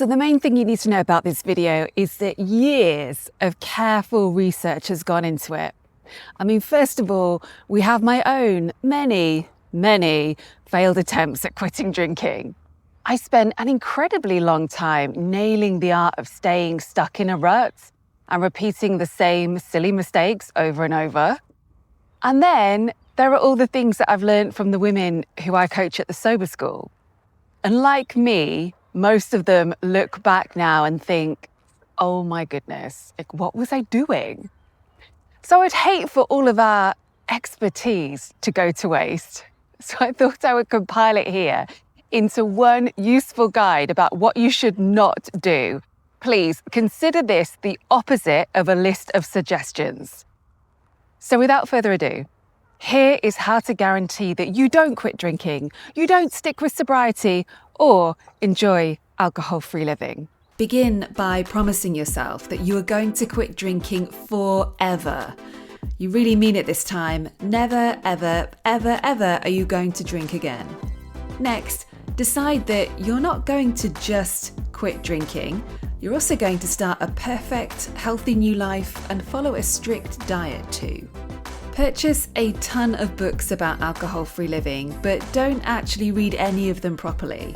So the main thing you need to know about this video is that years of careful research has gone into it. I mean, first of all, we have my own many failed attempts at quitting drinking. I spent an incredibly long time nailing the art of staying stuck in a rut and repeating the same silly mistakes over and over. And then there are all the things that I've learned from the women who I coach at the Sober School. And like me, most of them look back now and think, oh my goodness, like, what was I doing? So I'd hate for all of our expertise to go to waste. So I thought I would compile it here into one useful guide about what you should not do. Please consider this the opposite of a list of suggestions. So without further ado, here is how to guarantee that you don't quit drinking, you don't stick with sobriety, or enjoy alcohol-free living. Begin by promising yourself that you are going to quit drinking forever. You really mean it this time. Never, ever, ever, ever are you going to drink again. Next, decide that you're not going to just quit drinking. You're also going to start a perfect, healthy new life and follow a strict diet too. Purchase a ton of books about alcohol-free living, but don't actually read any of them properly.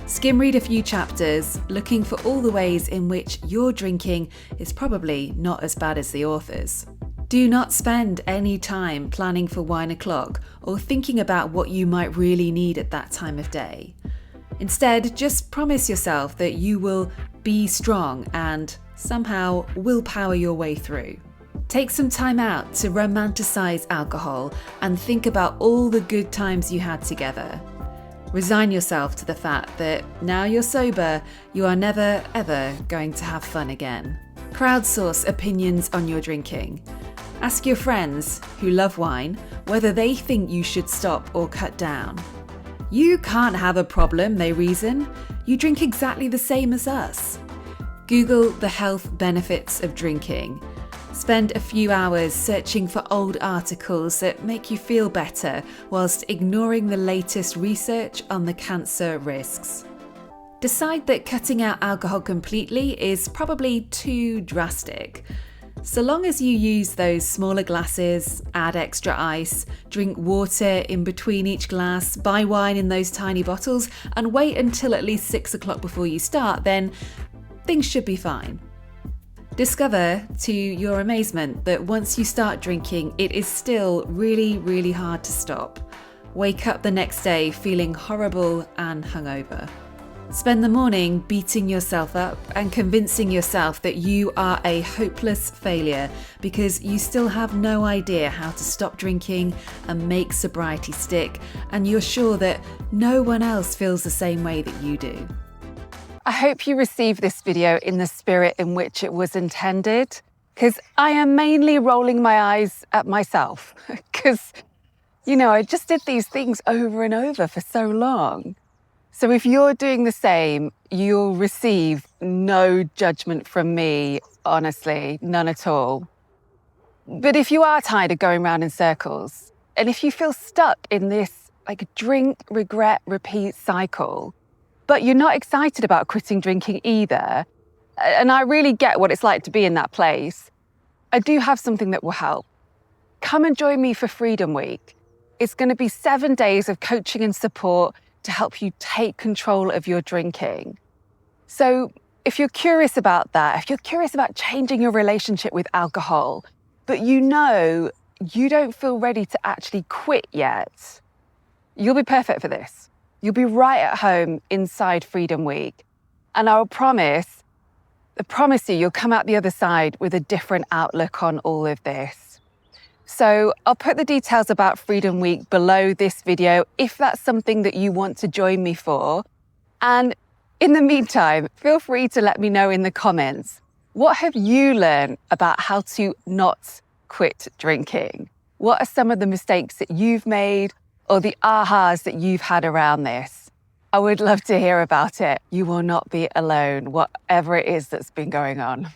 Skim read a few chapters, looking for all the ways in which your drinking is probably not as bad as the authors. Do not spend any time planning for wine o'clock or thinking about what you might really need at that time of day. Instead, just promise yourself that you will be strong and somehow willpower your way through. Take some time out to romanticize alcohol and think about all the good times you had together. Resign yourself to the fact that now you're sober, you are never ever going to have fun again. Crowdsource opinions on your drinking. Ask your friends who love wine whether they think you should stop or cut down. You can't have a problem, they reason. You drink exactly the same as us. Google the health benefits of drinking. Spend a few hours searching for old articles that make you feel better whilst ignoring the latest research on the cancer risks. Decide that cutting out alcohol completely is probably too drastic. So long as you use those smaller glasses, add extra ice, drink water in between each glass, buy wine in those tiny bottles, and wait until at least 6 o'clock before you start, then things should be fine. Discover, to your amazement, that once you start drinking, it is still really hard to stop. Wake up the next day feeling horrible and hungover. Spend the morning beating yourself up and convincing yourself that you are a hopeless failure because you still have no idea how to stop drinking and make sobriety stick, and you're sure that no one else feels the same way that you do. I hope you received this video in the spirit in which it was intended, because I am mainly rolling my eyes at myself, because, I just did these things over and over for so long. So if you're doing the same, you'll receive no judgment from me, honestly, none at all. But if you are tired of going round in circles, and if you feel stuck in this drink, regret, repeat cycle, but you're not excited about quitting drinking either, and I really get what it's like to be in that place, I do have something that will help. Come and join me for Freedom Week. It's going to be 7 days of coaching and support to help you take control of your drinking. So if you're curious about that, if you're curious about changing your relationship with alcohol, but you don't feel ready to actually quit yet, you'll be perfect for this. You'll be right at home inside Freedom Week. And I promise you, you'll come out the other side with a different outlook on all of this. So I'll put the details about Freedom Week below this video if that's something that you want to join me for. And in the meantime, feel free to let me know in the comments, what have you learned about how to not quit drinking? What are some of the mistakes that you've made or the ahas that you've had around this? I would love to hear about it. You will not be alone, whatever it is that's been going on.